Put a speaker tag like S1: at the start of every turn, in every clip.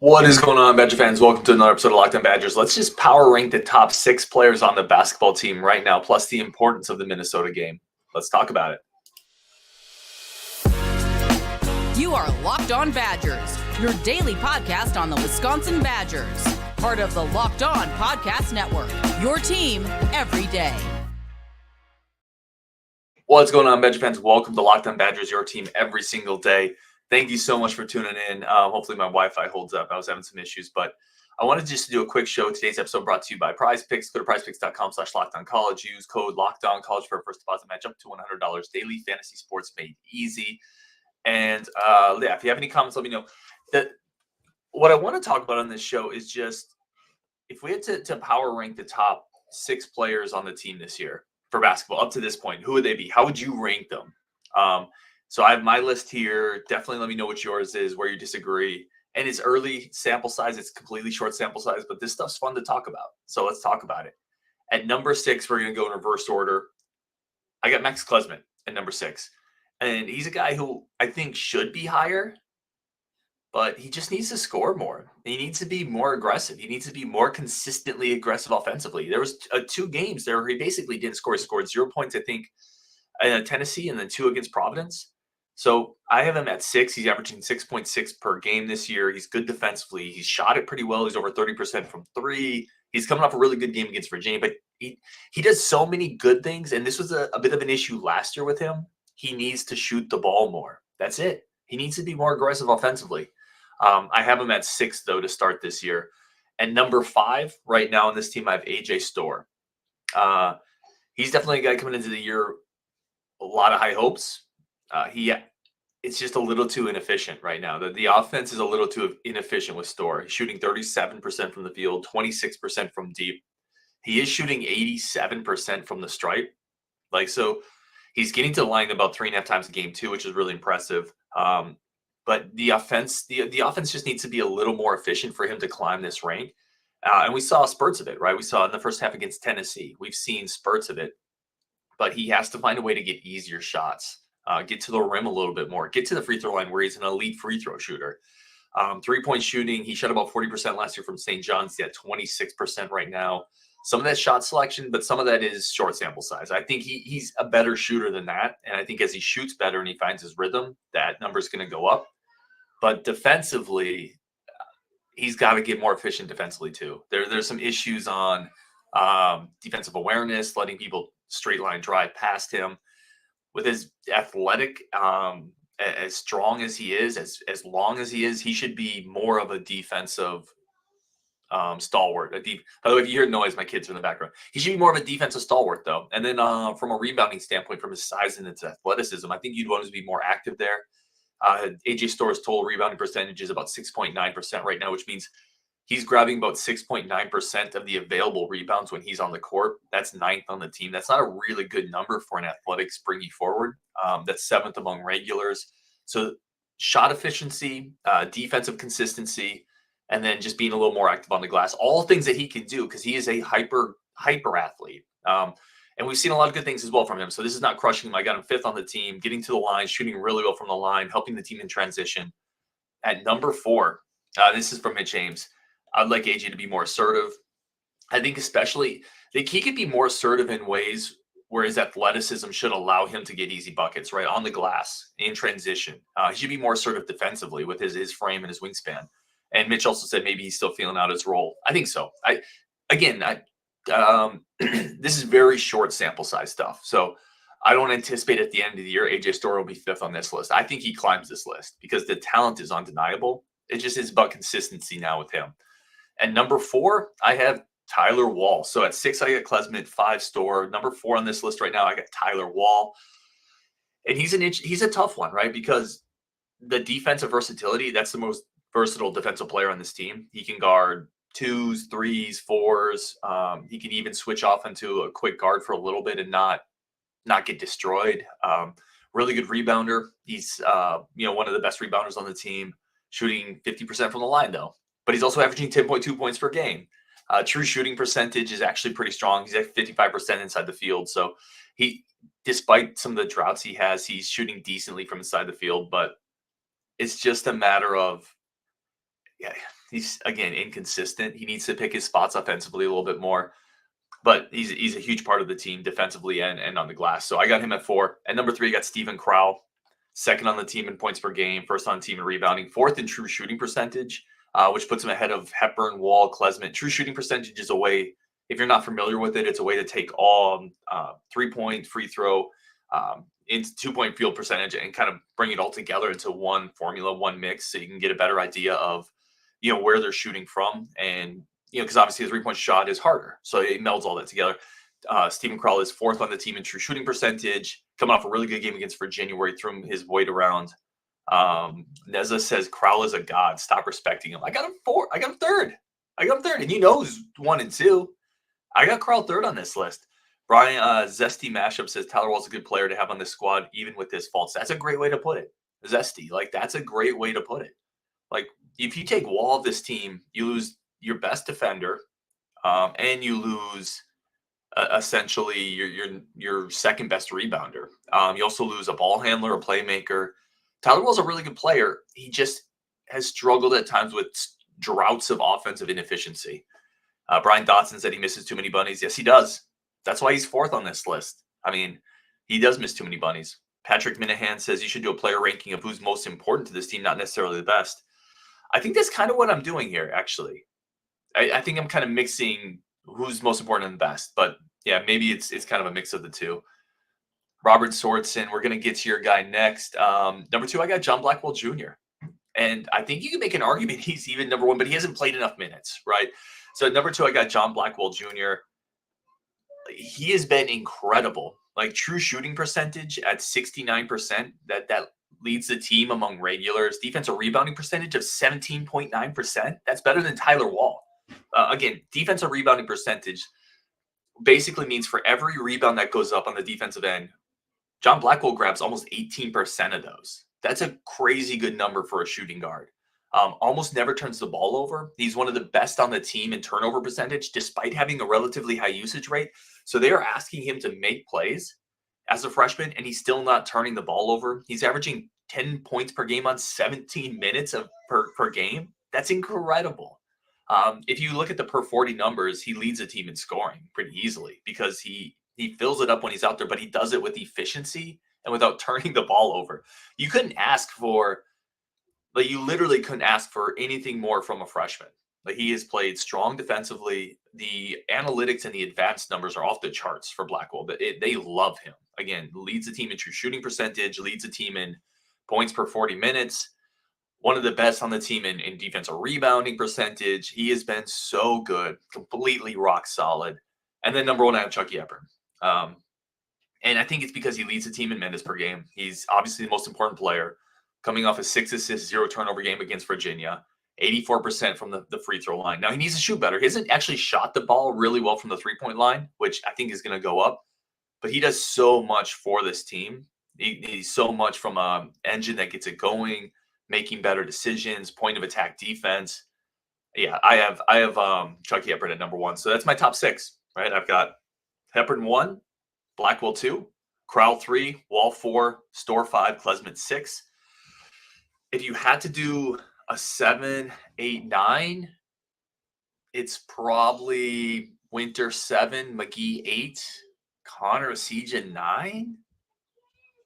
S1: What is going on, Badger fans? Welcome to another episode of Locked On Badgers. Let's just power rank the top 6 players on the basketball team right now, plus the importance of the Minnesota game. Let's talk about it.
S2: You are Locked On Badgers, your daily podcast on the Wisconsin Badgers. Part of the Locked On Podcast Network, your team every day.
S1: What's going on, Badger fans? Welcome to Locked On Badgers, your team every single day. Thank you so much for tuning in. Hopefully my Wi-Fi holds up. I was having some issues, but I wanted just to do a quick show. Today's episode brought to you by PrizePicks. Go to prizepicks.com/LockedOnCollege. Use code LockedOnCollege for a first deposit match up to $100. Daily fantasy sports made easy. And if you have any comments, let me know. What I want to talk about on this show is just if we had to power rank the top 6 players on the team this year for basketball up to this point, who would they be? How would you rank them? So I have my list here. Definitely let me know what yours is, where you disagree. And it's early sample size. It's completely short sample size, but this stuff's fun to talk about. So let's talk about it. At number 6, we're going to go in reverse order. I got Max Klesmit at number 6. And he's a guy who I think should be higher, but he just needs to score more. He needs to be more aggressive. He needs to be more consistently aggressive offensively. There was 2 games there where he basically didn't score. He scored 0 points, I think, in Tennessee and then 2 against Providence. So I have him at 6. He's averaging 6.6 per game this year. He's good defensively. He's shot it pretty well. He's over 30% from 3. He's coming off a really good game against Virginia, but he does so many good things. And this was a bit of an issue last year with him. He needs to shoot the ball more. That's it. He needs to be more aggressive offensively. I have him at 6, though, to start this year. And number 5 right now on this team, I have AJ Storr. He's definitely a guy coming into the year, a lot of high hopes. It's just a little too inefficient right now. The offense is a little too inefficient with Storr. He's shooting 37% from the field, 26% from deep. He is shooting 87% from the stripe. So he's getting to the line about 3.5 times a game too, which is really impressive. But the offense just needs to be a little more efficient for him to climb this rank. And we saw spurts of it, right? We saw in the first half against Tennessee. We've seen spurts of it. But he has to find a way to get easier shots, get to the rim a little bit more, get to the free throw line where he's an elite free throw shooter. 3-point shooting, he shot about 40% last year from St. John's. He's at 26% right now. Some of that shot selection, but some of that is short sample size. I think he's a better shooter than that. And I think as he shoots better and he finds his rhythm, that number is going to go up. But defensively, he's got to get more efficient defensively too. There's some issues on defensive awareness, letting people straight line drive past him. With his athletic, as strong as he is, as long as he is, he should be more of a defensive stalwart. By the way, if you hear noise, my kids are in the background. He should be more of a defensive stalwart, though. And then from a rebounding standpoint, from his size and its athleticism, I think you'd want him to be more active there. AJ Storr's total rebounding percentage is about 6.9% right now, which means he's grabbing about 6.9% of the available rebounds when he's on the court. That's 9th on the team. That's not a really good number for an athletic, springy forward. That's 7th among regulars. So shot efficiency, defensive consistency, and then just being a little more active on the glass. All things that he can do because he is a hyper athlete. And we've seen a lot of good things as well from him. So this is not crushing him. I got him 5th on the team, getting to the line, shooting really well from the line, helping the team in transition. At number 4, this is from Mitch James. I'd like AJ to be more assertive. I think especially he could be more assertive in ways where his athleticism should allow him to get easy buckets, right, on the glass, in transition. He should be more assertive defensively with his frame and his wingspan. And Mitch also said maybe he's still feeling out his role. I think so. This is very short sample size stuff. So I don't anticipate at the end of the year AJ Storr will be 5th on this list. I think he climbs this list because the talent is undeniable. It just is about consistency now with him. At number 4, I have Tyler Wall. So at 6, I got Klesmit, 5 Storr. Number 4 on this list right now, I got Tyler Wall. And he's a tough one, right? Because the defensive versatility, that's the most versatile defensive player on this team. He can guard 2s, 3s, 4s. He can even switch off into a quick guard for a little bit and not get destroyed. Really good rebounder. He's one of the best rebounders on the team, shooting 50% from the line though. But he's also averaging 10.2 points per game. True shooting percentage is actually pretty strong. He's at 55% inside the field. So despite some of the droughts he has, he's shooting decently from inside the field. But it's just a matter of, He's, again, inconsistent. He needs to pick his spots offensively a little bit more. But he's a huge part of the team defensively and on the glass. So I got him at 4. At number 3, I got Steven Crowell, second on the team in points per game, first on the team in rebounding, 4th in true shooting percentage, which puts him ahead of Hepburn, Wall, Klesmit. True shooting percentage is a way, if you're not familiar with it, it's a way to take all 3-point, free throw, into 2-point field percentage and kind of bring it all together into one formula, one mix, so you can get a better idea of, where they're shooting from. And, because obviously a 3-point shot is harder. So it melds all that together. Steven Crowell is 4th on the team in true shooting percentage, coming off a really good game against Virginia where he threw his weight around. Neza says Crowell is a god. Stop respecting him. I got him 4. I got him 3rd. And who's 1 and 2. I got Crowell 3rd on this list. Brian Zesty Mashup says Tyler Wall's a good player to have on this squad, even with his faults. That's a great way to put it. Zesty, that's a great way to put it. If you take Wall of this team, you lose your best defender, and you lose essentially your second best rebounder. You also lose a ball handler, a playmaker. Tyler Wall's a really good player. He just has struggled at times with droughts of offensive inefficiency. Brian Dotson said he misses too many bunnies. Yes, he does. That's why he's 4th on this list. He does miss too many bunnies. Patrick Minahan says you should do a player ranking of who's most important to this team, not necessarily the best. I think that's kind of what I'm doing here, actually. I think I'm kind of mixing who's most important and best. But, yeah, maybe it's kind of a mix of the two. Robert Swordson, we're going to get to your guy next. Number 2, I got John Blackwell Jr. And I think you can make an argument he's even number 1, but he hasn't played enough minutes, right? So, number 2, I got John Blackwell Jr. He has been incredible. True shooting percentage at 69%. That leads the team among regulars. Defensive rebounding percentage of 17.9%. That's better than Tyler Wall. Again, defensive rebounding percentage basically means for every rebound that goes up on the defensive end, John Blackwell grabs almost 18% of those. That's a crazy good number for a shooting guard. Almost never turns the ball over. He's one of the best on the team in turnover percentage, despite having a relatively high usage rate. So they are asking him to make plays as a freshman, and he's still not turning the ball over. He's averaging 10 points per game on 17 minutes per game. That's incredible. If you look at the per 40 numbers, he leads the team in scoring pretty easily because he fills it up when he's out there, but he does it with efficiency and without turning the ball over. You literally couldn't ask for anything more from a freshman. He has played strong defensively. The analytics and the advanced numbers are off the charts for Blackwell, but they love him. Again, leads the team in true shooting percentage, leads the team in points per 40 minutes. One of the best on the team in defensive rebounding percentage. He has been so good, completely rock solid. And then number 1, I have Chucky Hepburn. And I think it's because he leads the team in minutes per game. He's obviously the most important player, coming off a 6 assist, 0 turnover game against Virginia, 84% from the free throw line. Now, he needs to shoot better. He hasn't actually shot the ball really well from the 3-point line, which I think is going to go up. But he does so much for this team. He's so much from an engine that gets it going, making better decisions, point of attack defense. Yeah, I have Chucky Hepburn at number 1. So that's my top 6, right? I've got Hepburn 1, Blackwell 2, Crowell 3, Wall 4, Store 5, Klesmit 6. If you had to do a 7, 8, 9, it's probably Winter 7, McGee 8, Connor Osija 9,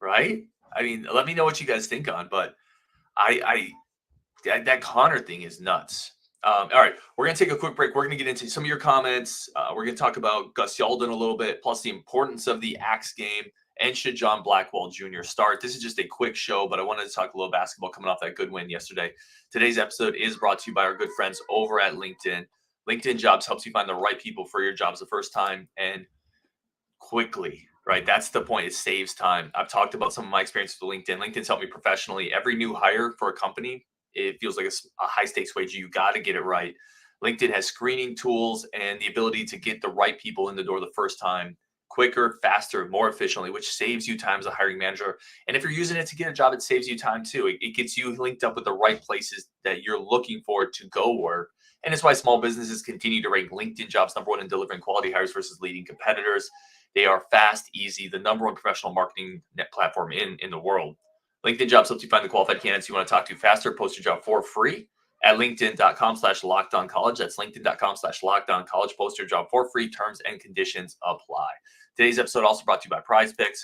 S1: right? Let me know what you guys think on, but that Connor thing is nuts. All right, we're going to take a quick break. We're going to get into some of your comments. We're going to talk about Gus Yalden a little bit, plus the importance of the Axe game, and should John Blackwell Jr. start. This is just a quick show, but I wanted to talk a little basketball coming off that good win yesterday. Today's episode is brought to you by our good friends over at LinkedIn. LinkedIn Jobs helps you find the right people for your jobs the first time and quickly, right? That's the point. It saves time. I've talked about some of my experiences with LinkedIn. LinkedIn's helped me professionally. Every new hire for a company, it feels like a high stakes wager. You got to get it right. LinkedIn has screening tools and the ability to get the right people in the door the first time, quicker, faster, more efficiently, which saves you time as a hiring manager. And if you're using it to get a job, it saves you time too. It gets you linked up with the right places that you're looking for to go work. And it's why small businesses continue to rank LinkedIn Jobs number 1 in delivering quality hires versus leading competitors. They are fast, easy, the number 1 professional marketing net platform in the world. LinkedIn Jobs helps you find the qualified candidates you want to talk to faster. Post your job for free at linkedin.com/lockedoncollege. That's linkedin.com/lockedoncollege. Post your job for free. Terms and conditions apply. Today's episode also brought to you by PrizePicks.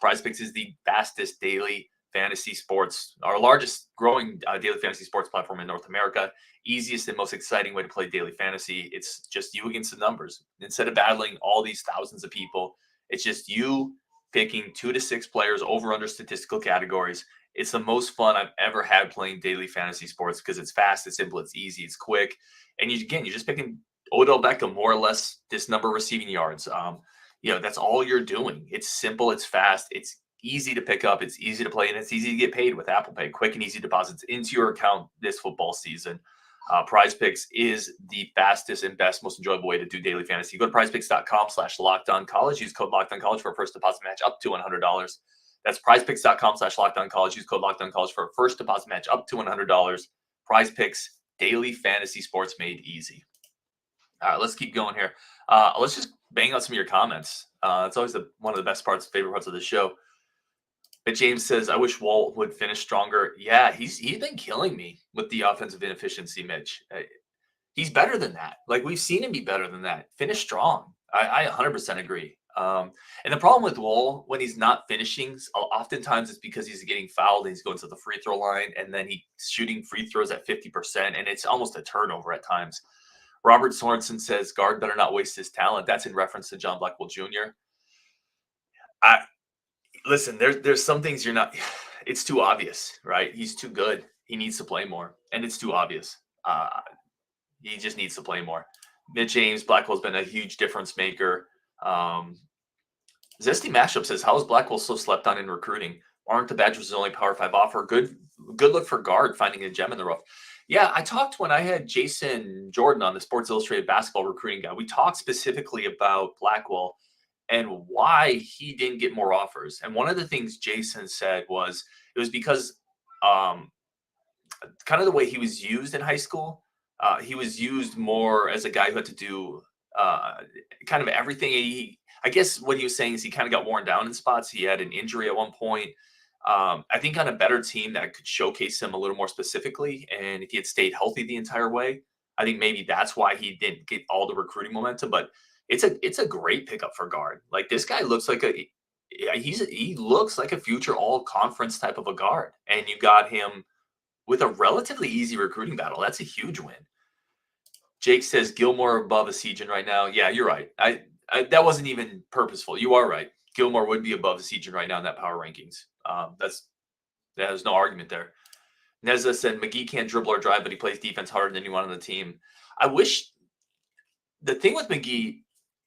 S1: PrizePicks is the fastest daily fantasy sports, our largest growing daily fantasy sports platform in North America. Easiest and most exciting way to play daily fantasy. It's just you against the numbers. Instead of battling all these thousands of people, it's just you picking 2 to 6 players over under statistical categories. It's the most fun I've ever had playing daily fantasy sports because it's fast, it's simple, it's easy, it's quick. And you're just picking Odell Beckham, more or less this number of receiving yards. That's all you're doing. It's simple, it's fast, it's easy to pick up, it's easy to play, and it's easy to get paid with Apple Pay. Quick and easy deposits into your account this football season. PrizePicks is the fastest and best, most enjoyable way to do daily fantasy. Go to prizepicks.com/lockedoncollege. Use code LOCKEDONCollege for a first deposit match up to $100. That's prizepicks.com/lockedoncollege. Use code LOCKEDONCollege for a first deposit match up to $100. PrizePicks, daily fantasy sports made easy. All right, let's keep going here. Let's just bang out some of your comments. It's always one of the best favorite parts of the show. But James says, I wish Walt would finish stronger. Yeah, he's been killing me with the offensive inefficiency, Mitch. He's better than that. Like, we've seen him be better than that. Finish strong. I 100% agree. And the problem with Walt, when he's not finishing, oftentimes it's because he's getting fouled and he's going to the free throw line, and then he's shooting free throws at 50%, and it's almost a turnover at times. Robert Sorensen says, guard better not waste his talent. That's in reference to John Blackwell Jr. Listen, there's some things it's too obvious, right? He's too good. He needs to play more, and it's too obvious. He just needs to play more. Mitch James, Blackwell's been a huge difference maker. Zesty Mashup says, how is Blackwell so slept on in recruiting? Aren't the Badgers' only Power 5 offer? Good look for guard, finding a gem in the rough. Yeah, I talked when I had Jason Jordan on the Sports Illustrated basketball recruiting guy. We talked specifically about Blackwell and why he didn't get more offers. And one of the things Jason said was it was because kind of the way he was used in high school. He was used more as a guy who had to do kind of everything. I guess what he was saying is he kind of got worn down in spots. He had an injury at one point. I think on a better team that could showcase him a little more specifically, and if he had stayed healthy the entire way, I think maybe that's why he didn't get all the recruiting momentum. But it's a great pickup for guard. Like, this guy looks like he looks like a future all-conference type of a guard, and you got him with a relatively easy recruiting battle. That's a huge win. Jake says Gilmore above Esigian right now. Yeah, you're right. I that wasn't even purposeful. You are right. Gilmore would be above Esigian right now in that power rankings. There's no argument there. Nezza said McGee can't dribble or drive, but he plays defense harder than anyone on the team. The thing with McGee,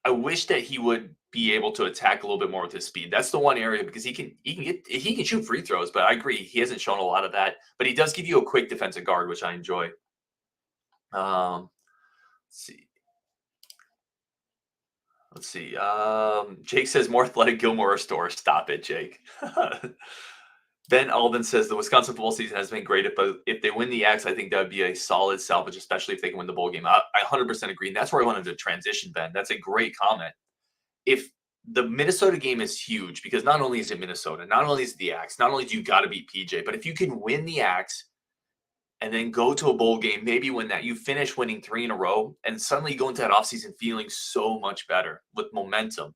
S1: I wish that he would be able to attack a little bit more with his speed. That's the one area, because he can shoot free throws, but I agree he hasn't shown a lot of that. But he does give you a quick defensive guard, which I enjoy. Let's see. Jake says more athletic Gilmore or Store. Stop it, Jake. Ben Alden says the Wisconsin football season has been great, but if they win the X, I think that would be a solid salvage, especially if they can win the bowl game. I 100% agree. And that's where I wanted to transition, Ben. That's a great comment. If the Minnesota game is huge, because not only is it Minnesota, not only is it the X, not only do you got to beat PJ, but if you can win the X and then go to a bowl game, maybe win that, you finish winning 3 in a row, and suddenly go into that offseason feeling so much better with momentum.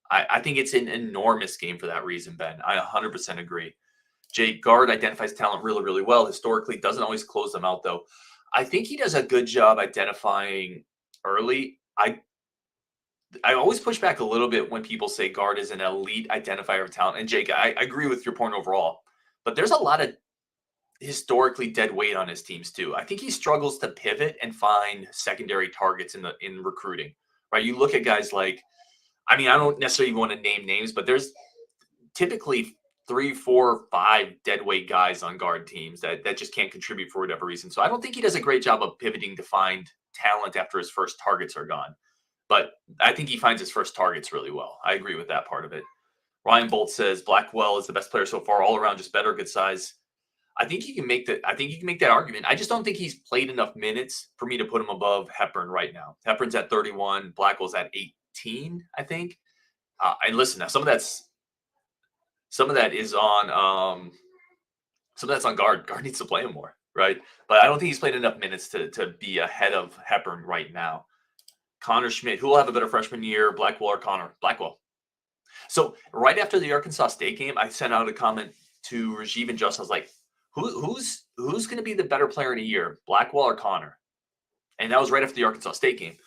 S1: I think it's an enormous game for that reason, Ben. I 100% agree. Jake, guard identifies talent really, really well. Historically, doesn't always close them out, though. I think he does a good job identifying early. I always push back a little bit when people say guard is an elite identifier of talent. And Jake, I agree with your point overall. But there's a lot of historically dead weight on his teams too. I think he struggles to pivot and find secondary targets in recruiting. Right? You look at guys like, I don't necessarily want to name names, but there's typically 3, 4, 5 dead weight guys on guard teams that just can't contribute for whatever reason. So I don't think he does a great job of pivoting to find talent after his first targets are gone. But I think he finds his first targets really well. I agree with that part of it. Ryan Bolt says Blackwell is the best player so far, all around, just better, good size. I think you can make that argument. I just don't think he's played enough minutes for me to put him above Hepburn right now. Hepburn's at 31, Blackwell's at 18, I think. And listen, now some of that is on some of that's on guard. Guard needs to play him more. right? But I don't think he's played enough minutes to be ahead of Hepburn right now. Connor Schmidt, who will have a better freshman year, Blackwell or Connor? Blackwell. So right after the Arkansas State game, I sent out a comment to Rajiv and Justin. I was like, who's going to be the better player in a year, Blackwell or Connor? And that was right after the Arkansas State game.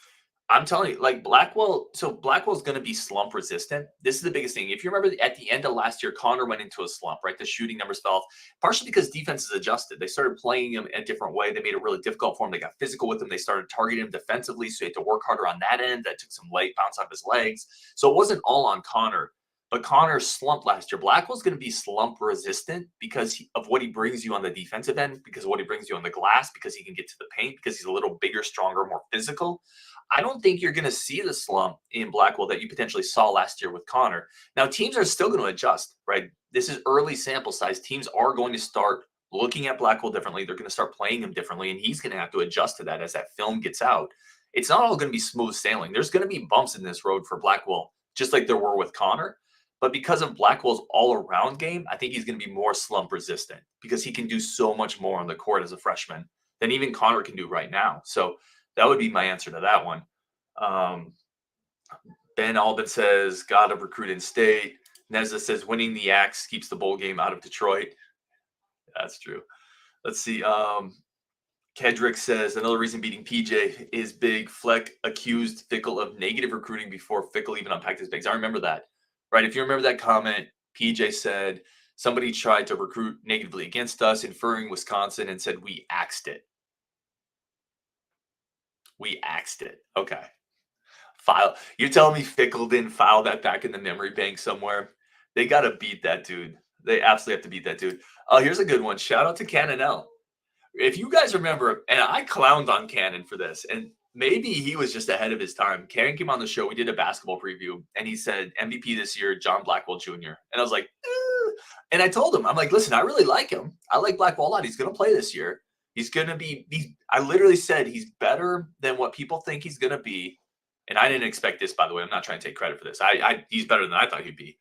S1: I'm telling you, like Blackwell's going to be slump resistant. This is the biggest thing. If you remember at the end of last year, Connor went into a slump, right? The shooting numbers fell off, partially because defenses adjusted. They started playing him a different way. They made it really difficult for him. They got physical with him. They started targeting him defensively, so he had to work harder on that end. That took some late bounce off his legs. So it wasn't all on Connor. But Connor slumped last year. Blackwell's going to be slump resistant because of what he brings you on the defensive end, because of what he brings you on the glass, because he can get to the paint, because he's a little bigger, stronger, more physical. I don't think you're going to see the slump in Blackwell that you potentially saw last year with Connor. Now, teams are still going to adjust, right? This is early sample size. Teams are going to start looking at Blackwell differently. They're going to start playing him differently, and he's going to have to adjust to that as that film gets out. It's not all going to be smooth sailing. There's going to be bumps in this road for Blackwell, just like there were with Connor. But because of Blackwell's all-around game, I think he's going to be more slump resistant because he can do so much more on the court as a freshman than even Connor can do right now. So that would be my answer to that one. Ben Albin says, got to recruit in state. Neza says, winning the Axe keeps the bowl game out of Detroit. That's true. Let's see. Kedrick says, another reason beating PJ is big. Fleck accused Fickle of negative recruiting before Fickle even unpacked his bags. I remember that. Right, if you remember that comment, PJ said somebody tried to recruit negatively against us, inferring Wisconsin, and said we axed it. We axed it. Okay. File. You're telling me Fickle didn't file that back in the memory bank somewhere? They got to beat that dude. They absolutely have to beat that dude. Here's a good one. Shout out to Cannon L. If you guys remember, and I clowned on Cannon for this, and maybe he was just ahead of his time. Cannon came on the show. We did a basketball preview, and he said, MVP this year, John Blackwell Jr. And I was like, and I told him, I'm like, listen, I really like him. I like Blackwell a lot. He's going to play this year. He's going to be, I literally said he's better than what people think he's going to be. And I didn't expect this, by the way. I'm not trying to take credit for this. He's better than I thought he'd be.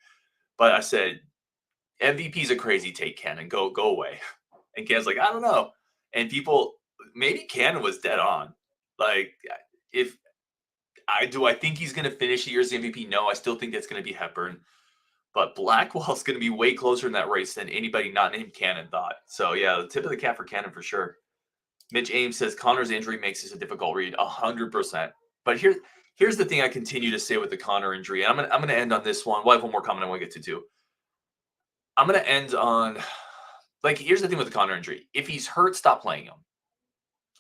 S1: But I said, MVP's a crazy take, Cannon. Go away. And Cannon's like, I don't know. And people, maybe Cannon was dead on. Like, I think he's going to finish the year as the MVP? No, I still think that's going to be Hepburn. But Blackwell's going to be way closer in that race than anybody not named Cannon thought. So, yeah, the tip of the cap for Cannon for sure. Mitch Ames says Connor's injury makes this a difficult read. 100%. But here's the thing I continue to say with the Connor injury. And I'm going to end on this one. We'll have one more comment I want to get to, too. I'm going to end on, like, here's the thing with the Connor injury. If he's hurt, stop playing him.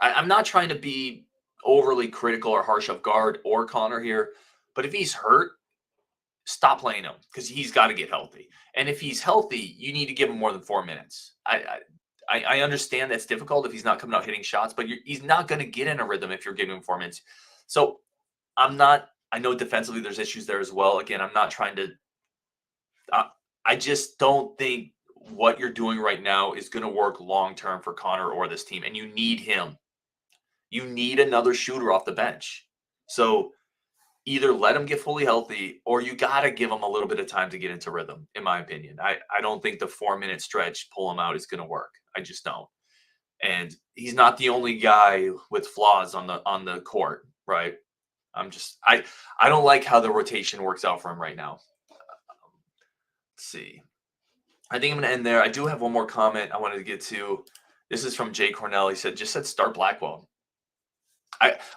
S1: I'm not trying to be overly critical or harsh of guard or Connor here, but if he's hurt, stop playing him because he's got to get healthy. And if he's healthy, you need to give him more than 4 minutes. I understand that's difficult if he's not coming out hitting shots, but he's not going to get in a rhythm if you're giving him 4 minutes. So I know defensively there's issues there as well. Again, I'm not trying to, I just don't think what you're doing right now is going to work long-term for Connor or this team. And you need him. You need another shooter off the bench. So either let him get fully healthy or you got to give him a little bit of time to get into rhythm, in my opinion. I don't think the 4-minute stretch, pull him out, is going to work. I just don't. And he's not the only guy with flaws on the court, right? I don't like how the rotation works out for him right now. Let's see. I think I'm going to end there. I do have one more comment I wanted to get to. This is from Jay Cornell. He said, just said start Blackwell.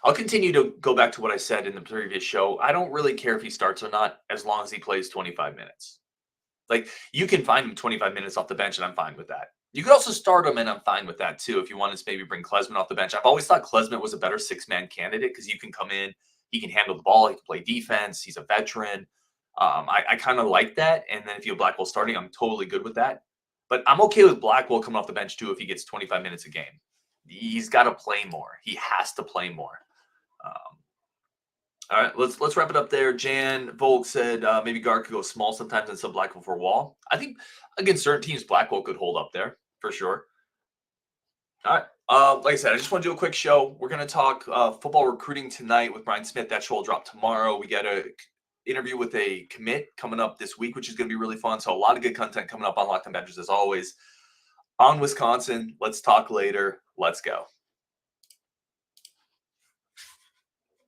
S1: I'll continue to go back to what I said in the previous show. I don't really care if he starts or not, as long as he plays 25 minutes. Like, you can find him 25 minutes off the bench, and I'm fine with that. You could also start him, and I'm fine with that, too, if you wanted to maybe bring Klesman off the bench. I've always thought Klesman was a better six-man candidate because you can come in, he can handle the ball, he can play defense, he's a veteran. I kind of like that, and then if you have Blackwell starting, I'm totally good with that. But I'm okay with Blackwell coming off the bench, too, if he gets 25 minutes a game. He's got to play more. He has to play more. All right, let's wrap it up there. Jan Volk said maybe guard could go small sometimes and sub Blackwell for Wall. I think against certain teams, Blackwell could hold up there for sure. All right. Like I said, I just want to do a quick show. We're going to talk football recruiting tonight with Brian Smith. That show will drop tomorrow. We got an interview with a commit coming up this week, which is going to be really fun. So a lot of good content coming up on Locked On Badgers as always. On Wisconsin, let's talk later. Let's go.